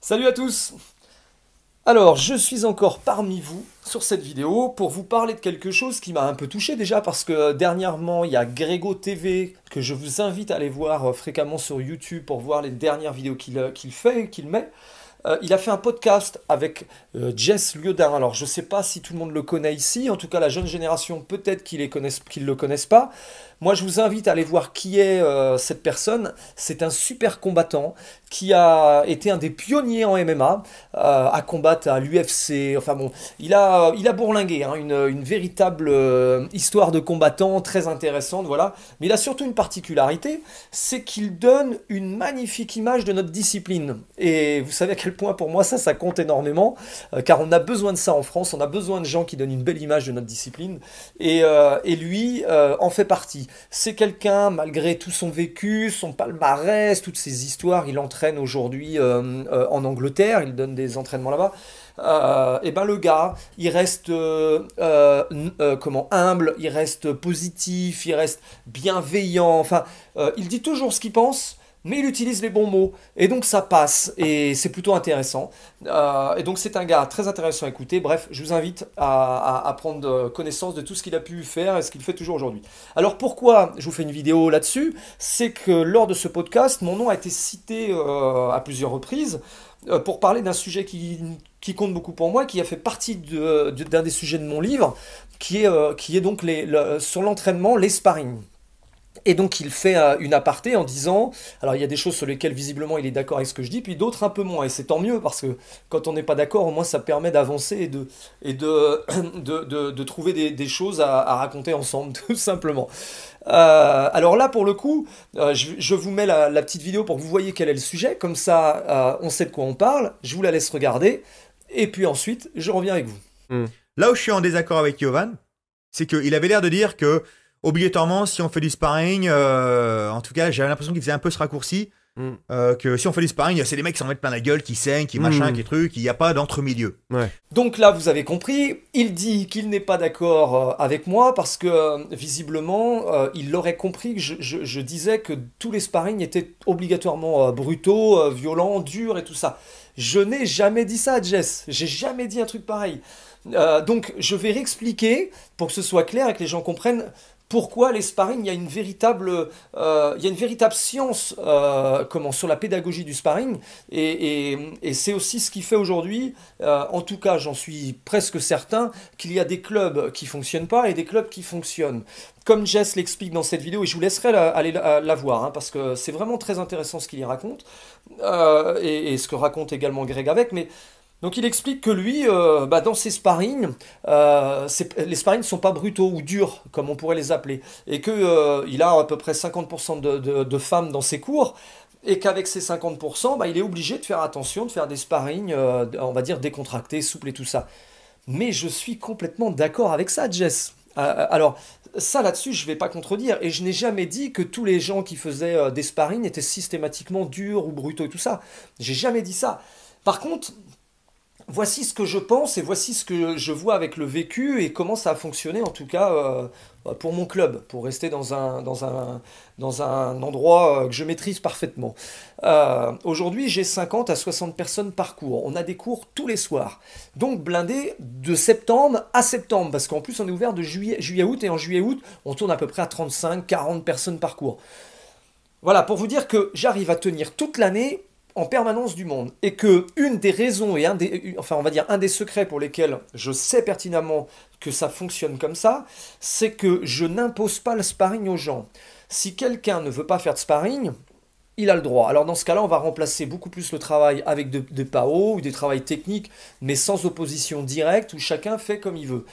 Salut à tous! Alors, je suis encore parmi vous sur cette vidéo pour vous parler de quelque chose qui m'a un peu touché déjà parce que dernièrement, il y a Grégo TV que je vous invite à aller voir fréquemment sur YouTube pour voir les dernières vidéos qu'il fait, qu'il met. Il a fait un podcast avec Jess Liodin. Alors, je ne sais pas si tout le monde le connaît ici. En tout cas, la jeune génération, peut-être qu'ils ne le connaissent pas. Moi, je vous invite à aller voir qui est cette personne. C'est un super combattant qui a été un des pionniers en MMA, à combattre à l'UFC. Enfin bon, il a bourlingué, hein, une véritable histoire de combattant très intéressante, voilà. Mais il a surtout une particularité, c'est qu'il donne une magnifique image de notre discipline. Et vous savez à quel point pour moi ça compte énormément, car on a besoin de ça en France, on a besoin de gens qui donnent une belle image de notre discipline. Et lui en fait partie. C'est quelqu'un, malgré tout son vécu, son palmarès, toutes ses histoires, il entraîne aujourd'hui en Angleterre, il donne des entraînements là-bas. Et ben le gars, il reste humble, il reste positif, il reste bienveillant. Enfin, il dit toujours ce qu'il pense, mais il utilise les bons mots. Et donc ça passe, et c'est plutôt intéressant. Et donc c'est un gars très intéressant à écouter. Bref, je vous invite à prendre connaissance de tout ce qu'il a pu faire et ce qu'il fait toujours aujourd'hui. Alors pourquoi je vous fais une vidéo là-dessus? C'est que lors de ce podcast, mon nom a été cité à plusieurs reprises pour parler d'un sujet qui compte beaucoup pour moi, qui a fait partie d'un des sujets de mon livre, qui est donc sur l'entraînement, les sparring. Et donc il fait une aparté en disant, alors il y a des choses sur lesquelles visiblement il est d'accord avec ce que je dis, puis d'autres un peu moins, et c'est tant mieux parce que quand on n'est pas d'accord, au moins ça permet d'avancer et de trouver des choses à raconter ensemble, tout simplement. Alors là pour le coup, je vous mets la petite vidéo pour que vous voyez quel est le sujet, comme ça on sait de quoi on parle, je vous la laisse regarder, et puis ensuite je reviens avec vous. Là où je suis en désaccord avec Yovan, c'est qu'il avait l'air de dire que obligatoirement, si on fait du sparring, en tout cas, j'avais l'impression qu'il faisait un peu ce raccourci, que si on fait du sparring, c'est des mecs qui s'en mettent plein la gueule, qui saignent, qui machin, qui truc, il n'y a pas d'entre-milieu. Ouais. Donc là, vous avez compris, il dit qu'il n'est pas d'accord avec moi parce que visiblement, il aurait compris que je disais que tous les sparring étaient obligatoirement brutaux, violents, durs et tout ça. Je n'ai jamais dit ça, Jess. J'ai jamais dit un truc pareil. Donc je vais réexpliquer pour que ce soit clair et que les gens comprennent pourquoi les sparring, il y a une véritable science sur la pédagogie du sparring, et c'est aussi ce qui fait aujourd'hui, en tout cas j'en suis presque certain, qu'il y a des clubs qui fonctionnent pas et des clubs qui fonctionnent. Comme Jess l'explique dans cette vidéo, et je vous laisserai aller la voir, hein, parce que c'est vraiment très intéressant ce qu'il y raconte, et ce que raconte également Greg avec, mais... Donc il explique que lui, dans ses sparring, les sparring ne sont pas brutaux ou durs, comme on pourrait les appeler, et qu'il a à peu près 50% de femmes dans ses cours, et qu'avec ces 50%, il est obligé de faire attention, de faire des sparring, on va dire décontractés, souples et tout ça. Mais je suis complètement d'accord avec ça, Jess. Alors, ça là-dessus, je ne vais pas contredire, et je n'ai jamais dit que tous les gens qui faisaient des sparring étaient systématiquement durs ou brutaux et tout ça. J'ai jamais dit ça. Par contre... Voici ce que je pense et voici ce que je vois avec le vécu et comment ça a fonctionné en tout cas pour mon club, pour rester dans un endroit que je maîtrise parfaitement. Aujourd'hui, j'ai 50 à 60 personnes par cours. On a des cours tous les soirs. Donc blindé de septembre à septembre, parce qu'en plus on est ouvert de juillet-août et en juillet-août, on tourne à peu près à 35-40 personnes par cours. Voilà, pour vous dire que j'arrive à tenir toute l'année en permanence du monde, et que une des raisons et un des secrets pour lesquels je sais pertinemment que ça fonctionne comme ça, c'est que je n'impose pas le sparring aux gens. Si quelqu'un ne veut pas faire de sparring, il a le droit. Alors dans ce cas-là, on va remplacer beaucoup plus le travail avec des PAO ou des travails techniques, mais sans opposition directe, où chacun fait comme il veut.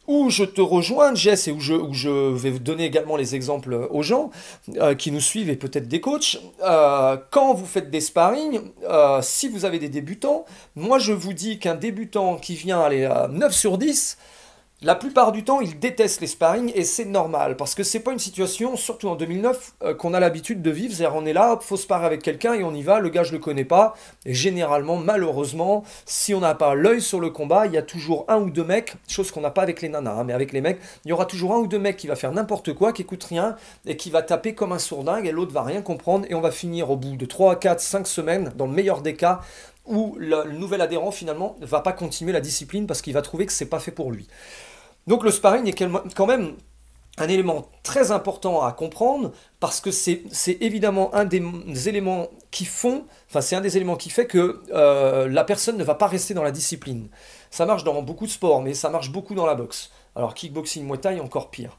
Où je te rejoins, Jess, et où je vais vous donner également les exemples aux gens qui nous suivent et peut-être des coachs. Quand vous faites des sparring, si vous avez des débutants, moi je vous dis qu'un débutant qui vient aller à 9 sur 10, la plupart du temps, ils détestent les sparring et c'est normal parce que c'est pas une situation, surtout en 2009, qu'on a l'habitude de vivre. C'est-à-dire, on est là, hop, faut se parer avec quelqu'un et on y va. Le gars, je le connais pas. Et généralement, malheureusement, si on n'a pas l'œil sur le combat, il y a toujours un ou deux mecs, chose qu'on n'a pas avec les nanas, hein, mais avec les mecs, il y aura toujours un ou deux mecs qui va faire n'importe quoi, qui écoute rien et qui va taper comme un sourdingue et l'autre va rien comprendre et on va finir au bout de 3, 4, 5 semaines, dans le meilleur des cas, où le nouvel adhérent finalement ne va pas continuer la discipline parce qu'il va trouver que c'est pas fait pour lui. Donc le sparring est quand même un élément très important à comprendre parce que c'est évidemment un des éléments qui c'est un des éléments qui fait que la personne ne va pas rester dans la discipline. Ça marche dans beaucoup de sports, mais ça marche beaucoup dans la boxe. Alors kickboxing, Muay Thai, encore pire.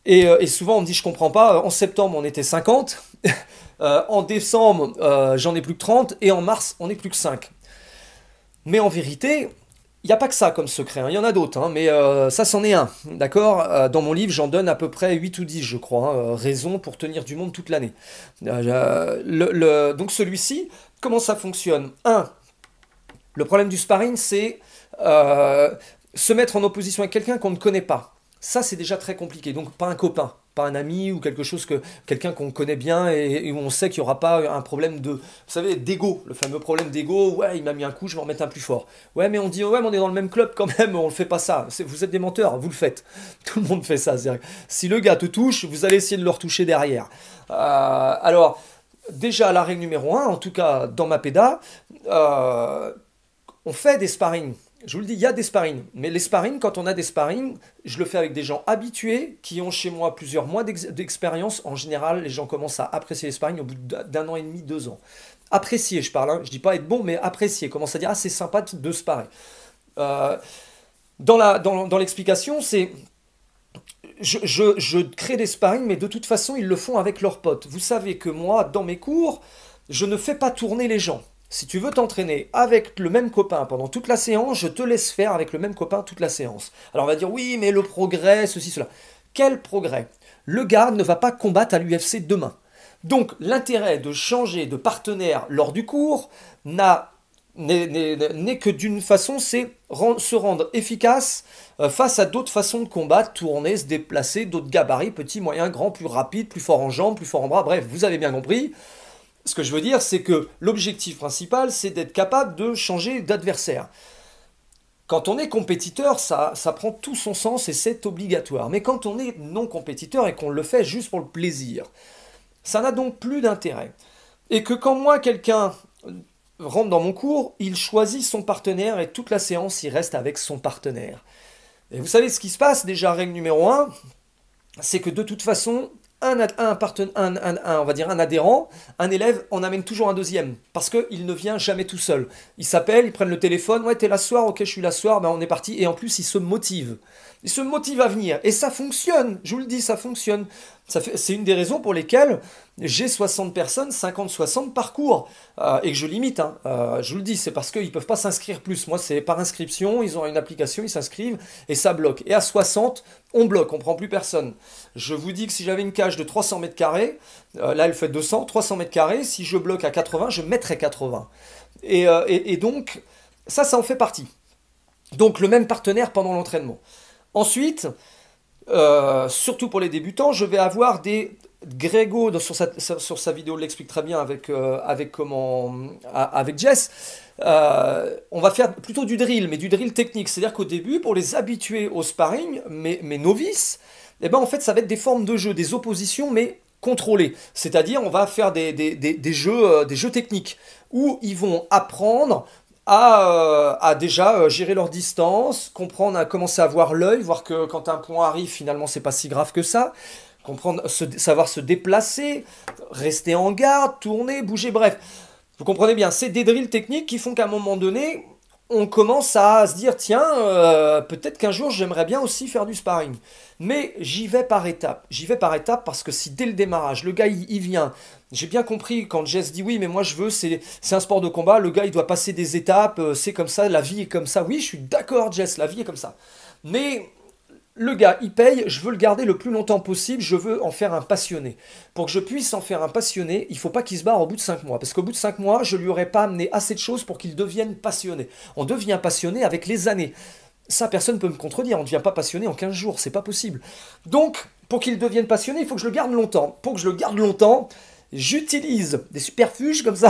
Et souvent on me dit je comprends pas, en septembre on était 50, en décembre j'en ai plus que 30 et en mars on est plus que 5. Mais en vérité, il n'y a pas que ça comme secret, hein. Il y en a d'autres, hein, mais ça c'en est un, d'accord? Dans mon livre, j'en donne à peu près 8 ou 10, je crois, hein, raisons pour tenir du monde toute l'année. Donc celui-ci, comment ça fonctionne? Le problème du sparring, c'est se mettre en opposition avec quelqu'un qu'on ne connaît pas. Ça, c'est déjà très compliqué, donc pas un copain, pas un ami ou quelqu'un qu'on connaît bien et où on sait qu'il n'y aura pas un problème vous savez, d'ego, le fameux problème d'ego, ouais, il m'a mis un coup, je vais en remettre un plus fort. Ouais, mais on dit, ouais, mais on est dans le même club quand même, on ne fait pas ça. Vous êtes des menteurs, vous le faites. Tout le monde fait ça. Si le gars te touche, vous allez essayer de le retoucher derrière. Alors, déjà, la règle numéro 1, en tout cas dans ma péda, on fait des sparring. Je vous le dis, il y a des sparring. Mais les sparring, quand on a des sparring, je le fais avec des gens habitués qui ont chez moi plusieurs mois d'expérience. En général, les gens commencent à apprécier les sparring au bout d'un an et demi, 2 ans. Apprécier, je parle. Hein. Je dis pas être bon, mais apprécier. Commence à dire, ah, c'est sympa de sparer. Dans l'explication, c'est... Je crée des sparring, mais de toute façon, ils le font avec leurs potes. Vous savez que moi, dans mes cours, je ne fais pas tourner les gens. Si tu veux t'entraîner avec le même copain pendant toute la séance, je te laisse faire avec le même copain toute la séance. Alors on va dire, oui, mais le progrès, ceci, cela. Quel progrès? Le gars ne va pas combattre à l'UFC demain. Donc l'intérêt de changer de partenaire lors du cours n'est que d'une façon, c'est se rendre efficace face à d'autres façons de combattre, tourner, se déplacer, d'autres gabarits, petits, moyens, grands, plus rapides, plus forts en jambes, plus forts en bras, bref, vous avez bien compris. Ce que je veux dire, c'est que l'objectif principal, c'est d'être capable de changer d'adversaire. Quand on est compétiteur, ça prend tout son sens et c'est obligatoire. Mais quand on est non compétiteur et qu'on le fait juste pour le plaisir, ça n'a donc plus d'intérêt. Et que quand moi, quelqu'un rentre dans mon cours, il choisit son partenaire et toute la séance, il reste avec son partenaire. Et vous savez ce qui se passe, déjà, règle numéro 1, c'est que de toute façon... on va dire un adhérent, un élève, on amène toujours un deuxième, parce qu'il ne vient jamais tout seul. Ils s'appellent, ils prennent le téléphone, ouais, t'es là ce soir, ok, je suis là ce soir, ben on est parti, et en plus, ils se motivent. Ils se motivent à venir, et ça fonctionne, je vous le dis, ça fonctionne. C'est une des raisons pour lesquelles j'ai 60 personnes, 50-60 par cours, et que je limite, hein. Je vous le dis, c'est parce qu'ils ne peuvent pas s'inscrire plus. Moi, c'est par inscription, ils ont une application, ils s'inscrivent, et ça bloque. Et à 60, on bloque, on prend plus personne. Je vous dis que si j'avais une cage de 300 mètres carrés, là elle fait 200, 300 mètres carrés, si je bloque à 80, je mettrais 80. Et donc, ça en fait partie. Donc le même partenaire pendant l'entraînement. Ensuite, surtout pour les débutants, je vais avoir des... Grégo, sur sa vidéo, l'explique très bien avec Jess. On va faire plutôt du drill, mais du drill technique. C'est-à-dire qu'au début, pour les habituer au sparring, mes novices, eh ben, en fait, ça va être des formes de jeu, des oppositions, mais contrôlées. C'est-à-dire, on va faire des jeux techniques, où ils vont apprendre à déjà gérer leur distance, comprendre, à commencer à voir l'œil, voir que quand un point arrive, finalement, c'est pas si grave que ça. Comprendre, savoir se déplacer, rester en garde, tourner, bouger, bref. Vous comprenez bien, c'est des drills techniques qui font qu'à un moment donné, on commence à se dire, tiens, peut-être qu'un jour, j'aimerais bien aussi faire du sparring. Mais j'y vais par étapes. J'y vais par étapes parce que si dès le démarrage, le gars, il vient... J'ai bien compris quand Jess dit, oui, mais moi, je veux, c'est un sport de combat, le gars, il doit passer des étapes, c'est comme ça, la vie est comme ça. Oui, je suis d'accord, Jess, la vie est comme ça. Mais... le gars, il paye, je veux le garder le plus longtemps possible, je veux en faire un passionné. Pour que je puisse en faire un passionné, il ne faut pas qu'il se barre au bout de 5 mois. Parce qu'au bout de 5 mois, je ne lui aurais pas amené assez de choses pour qu'il devienne passionné. On devient passionné avec les années. Ça, personne ne peut me contredire, on ne devient pas passionné en 15 jours, c'est pas possible. Donc, pour qu'il devienne passionné, il faut que je le garde longtemps. Pour que je le garde longtemps, j'utilise des superfuges comme ça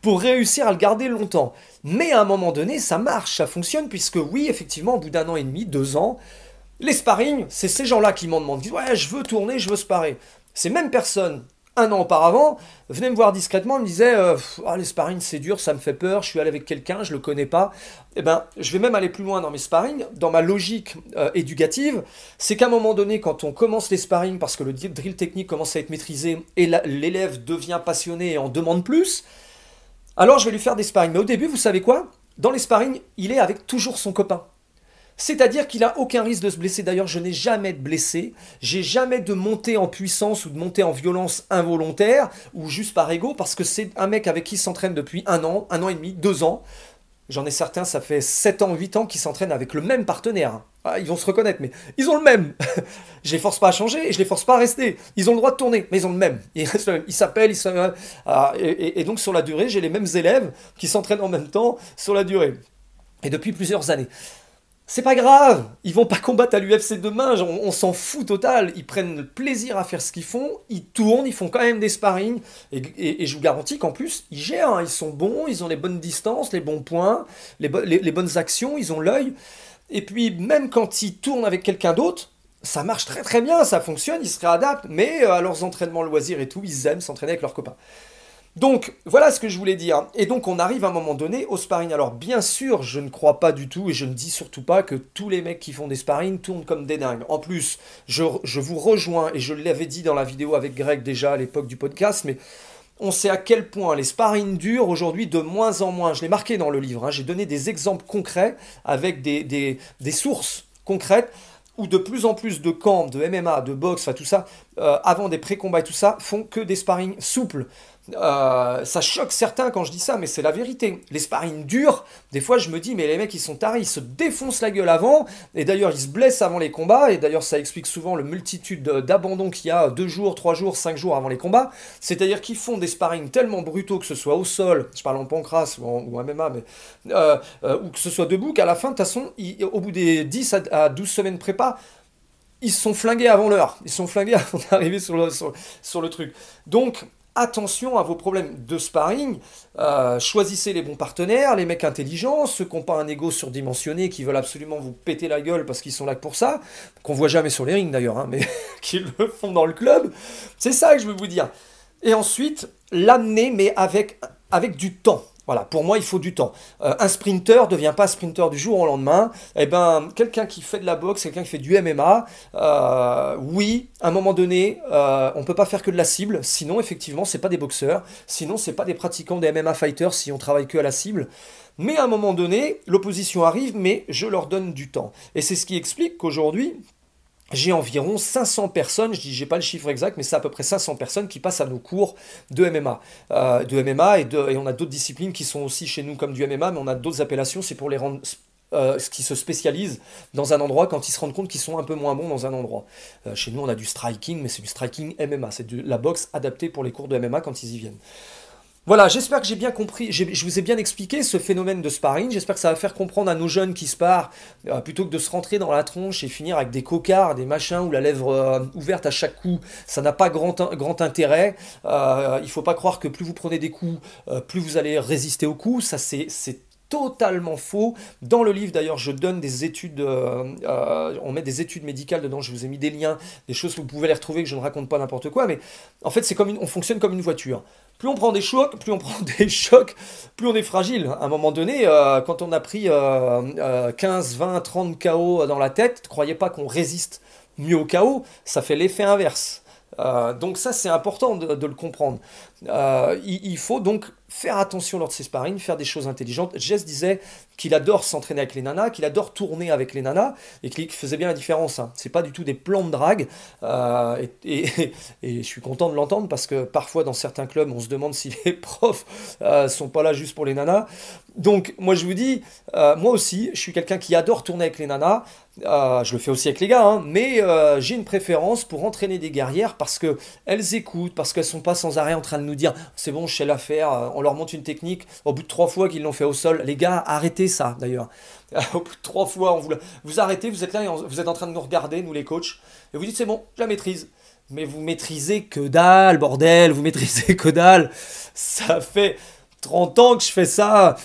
pour réussir à le garder longtemps. Mais à un moment donné, ça marche, ça fonctionne, puisque oui, effectivement, au bout d'un an et demi, 2 ans, les sparring, c'est ces gens-là qui m'en demandent. Ils disent, ouais, je veux tourner, je veux sparer. Ces mêmes personnes, un an auparavant, venait me voir discrètement, il me disait les sparring c'est dur, ça me fait peur, je suis allé avec quelqu'un, je le connais pas. Eh ben, je vais même aller plus loin dans mes sparring, dans ma logique éducative, c'est qu'à un moment donné, quand on commence les sparring, parce que le drill technique commence à être maîtrisé et l'élève devient passionné et en demande plus, alors je vais lui faire des sparring. Mais au début, vous savez quoi? Dans les sparring, il est avec toujours son copain. C'est-à-dire qu'il n'a aucun risque de se blesser. D'ailleurs, je n'ai jamais de blessé. J'ai jamais de montée en puissance ou de montée en violence involontaire ou juste par ego parce que c'est un mec avec qui il s'entraîne depuis un an et demi, 2 ans. J'en ai certains, ça fait 7 ans, 8 ans qu'ils s'entraînent avec le même partenaire. Ah, ils vont se reconnaître, mais ils ont le même. Je les force pas à changer et je les force pas à rester. Ils ont le droit de tourner, mais ils ont le même. Ils restent le même. Ils s'appellent, et donc sur la durée, j'ai les mêmes élèves qui s'entraînent en même temps sur la durée. Et depuis plusieurs années. C'est pas grave, ils vont pas combattre à l'UFC demain, on s'en fout total, ils prennent le plaisir à faire ce qu'ils font, ils tournent, ils font quand même des sparring, et je vous garantis qu'en plus, ils gèrent, hein, ils sont bons, ils ont les bonnes distances, les bons points, les bonnes actions, ils ont l'œil, et puis même quand ils tournent avec quelqu'un d'autre, ça marche très très bien, ça fonctionne, ils se réadaptent, mais à leurs entraînements loisirs et tout, ils aiment s'entraîner avec leurs copains. Donc, voilà ce que je voulais dire. Et donc, on arrive à un moment donné au sparring. Alors, bien sûr, je ne crois pas du tout, et je ne dis surtout pas que tous les mecs qui font des sparring tournent comme des dingues. En plus, je vous rejoins, et je l'avais dit dans la vidéo avec Greg déjà à l'époque du podcast, mais on sait à quel point les sparring durent aujourd'hui de moins en moins. Je l'ai marqué dans le livre, hein. J'ai donné des exemples concrets avec des sources concrètes où de plus en plus de camps, de MMA, de boxe, enfin tout ça, avant des pré-combats et tout ça, font que des sparring souples. Ça choque certains quand je dis ça, mais c'est la vérité. Les sparring durs, des fois je me dis, mais les mecs ils sont tarés, ils se défoncent la gueule avant, et d'ailleurs ils se blessent avant les combats, et d'ailleurs ça explique souvent le multitude d'abandons qu'il y a 2 jours, 3 jours, 5 jours avant les combats. C'est-à-dire qu'ils font des sparring tellement brutaux, que ce soit au sol, je parle en pancrace ou en MMA, mais, ou que ce soit debout, qu'à la fin, de toute façon, au bout des 10 à 12 semaines prépa, ils se sont flingués avant l'heure. Ils se sont flingués avant d'arriver sur le truc. Donc, attention à vos problèmes de sparring, choisissez les bons partenaires, les mecs intelligents, ceux qui n'ont pas un ego surdimensionné, qui veulent absolument vous péter la gueule parce qu'ils sont là que pour ça, qu'on voit jamais sur les rings d'ailleurs, hein, mais qui le font dans le club. C'est ça que je veux vous dire. Et ensuite, l'amener, mais avec du temps. Voilà, pour moi, il faut du temps. Un sprinter ne devient pas sprinter du jour au lendemain. Eh ben, quelqu'un qui fait de la boxe, quelqu'un qui fait du MMA, oui, à un moment donné, on ne peut pas faire que de la cible. Sinon, effectivement, c'est pas des boxeurs. Sinon, c'est pas des pratiquants des MMA fighters si on travaille que à la cible. Mais à un moment donné, l'opposition arrive, mais je leur donne du temps. Et c'est ce qui explique qu'aujourd'hui, j'ai environ 500 personnes, je dis j'ai pas le chiffre exact, mais c'est à peu près 500 personnes qui passent à nos cours de MMA. Et on a d'autres disciplines qui sont aussi chez nous comme du MMA, mais on a d'autres appellations, c'est pour les rendre qui se spécialisent dans un endroit quand ils se rendent compte qu'ils sont un peu moins bons dans un endroit. Chez nous on a du striking, mais c'est du striking MMA, c'est de la boxe adaptée pour les cours de MMA quand ils y viennent. Voilà, j'espère que j'ai bien compris, je vous ai bien expliqué ce phénomène de sparring, j'espère que ça va faire comprendre à nos jeunes qui sparent, plutôt que de se rentrer dans la tronche et finir avec des cocards, des machins ou la lèvre ouverte à chaque coup, ça n'a pas grand intérêt, il faut pas croire que plus vous prenez des coups, plus vous allez résister aux coups, ça c'est totalement faux. Dans le livre d'ailleurs je donne des études, on met des études médicales dedans, je vous ai mis des liens, des choses que vous pouvez les retrouver, que je ne raconte pas n'importe quoi, mais en fait c'est on fonctionne comme une voiture. Plus on prend des chocs, plus on est fragile. À un moment donné, quand on a pris 15, 20, 30 KO dans la tête, ne croyez pas qu'on résiste mieux au KO, ça fait l'effet inverse. Donc ça c'est important de le comprendre. Il faut donc faire attention lors de ses sparring, faire des choses intelligentes. Jess disait qu'il adore s'entraîner avec les nanas, qu'il adore tourner avec les nanas, et qu'il faisait bien la différence, hein. C'est pas du tout des plans de drague, et je suis content de l'entendre, parce que parfois dans certains clubs, on se demande si les profs sont pas là juste pour les nanas. Donc moi je vous dis, moi aussi, je suis quelqu'un qui adore tourner avec les nanas, je le fais aussi avec les gars, hein, mais j'ai une préférence pour entraîner des guerrières, parce qu'elles écoutent, parce qu'elles sont pas sans arrêt en train de nous dire « c'est bon, je sais la faire », on leur montre une technique, au bout de 3 fois qu'ils l'ont fait au sol, les gars, arrêtez ça d'ailleurs. Au bout de 3 fois, vous arrêtez, vous êtes là, et vous êtes en train de nous regarder, nous les coachs, et vous dites c'est bon, je la maîtrise. Mais vous maîtrisez que dalle, bordel, vous maîtrisez que dalle. Ça fait 30 ans que je fais ça.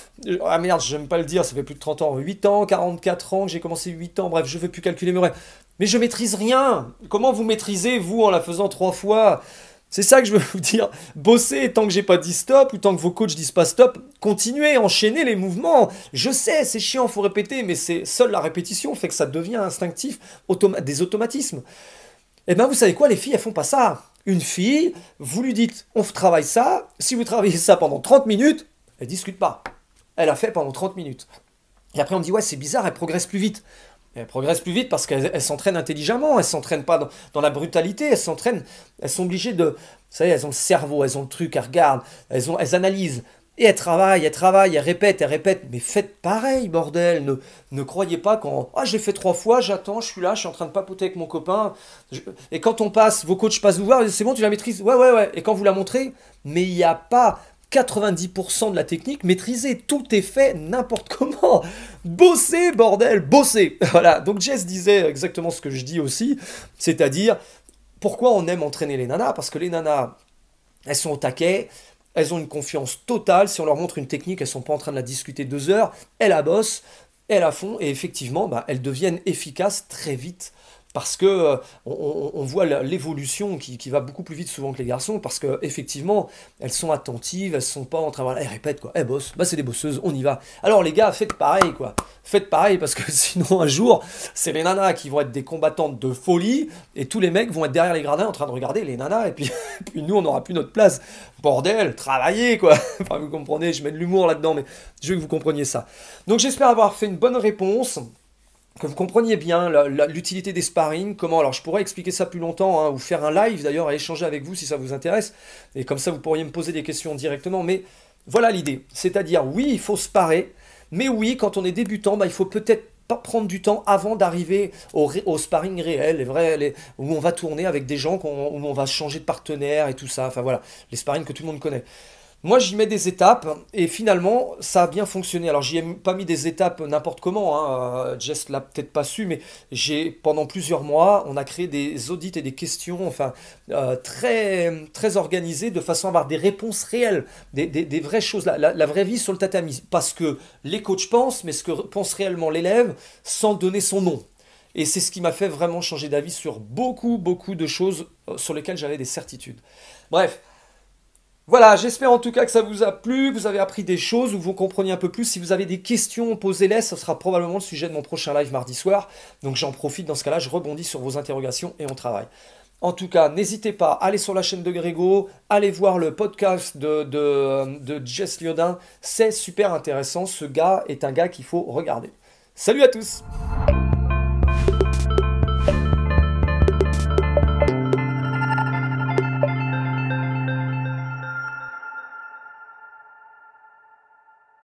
Ah merde, j'aime pas le dire, ça fait plus de 30 ans. 8 ans, 44 ans, que j'ai commencé 8 ans, bref, je veux plus calculer mes rêves. Mais je maîtrise rien. Comment vous maîtrisez, vous, en la faisant 3 fois? C'est ça que je veux vous dire. Bossez tant que j'ai pas dit stop ou tant que vos coachs disent pas stop. Continuez, enchaînez les mouvements. Je sais, c'est chiant, faut répéter, mais c'est seule la répétition fait que ça devient instinctif, des automatismes. Eh bien, vous savez quoi, les filles, elles font pas ça. Une fille, vous lui dites, on travaille ça. Si vous travaillez ça pendant 30 minutes, elle discute pas. Elle a fait pendant 30 minutes. Et après, on me dit, ouais, c'est bizarre, elle progresse plus vite. Elles progressent plus vite parce qu'elles s'entraînent intelligemment, elles ne s'entraînent pas dans la brutalité, elles s'entraînent, elles sont obligées de... Vous savez, elles ont le cerveau, elles ont le truc, elles regardent, elles analysent. Et elles travaillent, elles répètent. Mais faites pareil, bordel. Ne croyez pas quand... Ah, j'ai fait 3 fois, j'attends, je suis là, je suis en train de papoter avec mon copain. Et quand on passe, vos coachs passent vous voir, c'est bon, tu la maîtrises? Ouais. Et quand vous la montrez, mais il n'y a pas 90% de la technique maîtrisée. Tout est fait n'importe comment. Bossez, bordel, bossez. Voilà, donc Jess disait exactement ce que je dis aussi, c'est-à-dire, pourquoi on aime entraîner les nanas? Parce que les nanas, elles sont au taquet, elles ont une confiance totale. Si on leur montre une technique, elles ne sont pas en train de la discuter 2 heures. Elles la bossent, elles la font, et effectivement, elles deviennent efficaces très vite. Parce que on voit l'évolution qui va beaucoup plus vite souvent que les garçons, parce que effectivement elles sont attentives, elles sont pas en train de elles répètent quoi, elles bossent, c'est des bosseuses, on y va. Alors les gars, faites pareil quoi, faites pareil parce que sinon un jour c'est les nanas qui vont être des combattantes de folie et tous les mecs vont être derrière les gradins en train de regarder les nanas et puis, puis nous on n'aura plus notre place. Bordel, travaillez quoi. Enfin vous comprenez, je mets de l'humour là-dedans mais je veux que vous compreniez ça. Donc j'espère avoir fait une bonne réponse, que vous compreniez bien l'utilité des sparring, comment, alors je pourrais expliquer ça plus longtemps, hein, ou faire un live d'ailleurs, à échanger avec vous si ça vous intéresse, et comme ça vous pourriez me poser des questions directement, mais voilà l'idée, c'est-à-dire oui, il faut sparer, mais oui, quand on est débutant, il faut peut-être pas prendre du temps avant d'arriver au sparring réel, où on va tourner avec des gens, où on va changer de partenaire et tout ça, enfin voilà, les sparring que tout le monde connaît. Moi, j'y mets des étapes et finalement, ça a bien fonctionné. Alors, j'y ai pas mis des étapes n'importe comment, hein. Jess l'a peut-être pas su, mais pendant plusieurs mois, on a créé des audits et des questions, enfin, très, très organisées de façon à avoir des réponses réelles, des vraies choses, la vraie vie sur le tatami. Parce que les coachs pensent, mais ce que pense réellement l'élève sans donner son nom. Et c'est ce qui m'a fait vraiment changer d'avis sur beaucoup, beaucoup de choses sur lesquelles j'avais des certitudes. Bref. Voilà, j'espère en tout cas que ça vous a plu, que vous avez appris des choses, ou que vous compreniez un peu plus. Si vous avez des questions, posez-les, ce sera probablement le sujet de mon prochain live mardi soir. Donc j'en profite, dans ce cas-là, je rebondis sur vos interrogations et on travaille. En tout cas, n'hésitez pas, allez sur la chaîne de Grégo, allez voir le podcast de Jess Liodin, c'est super intéressant, ce gars est un gars qu'il faut regarder. Salut à tous!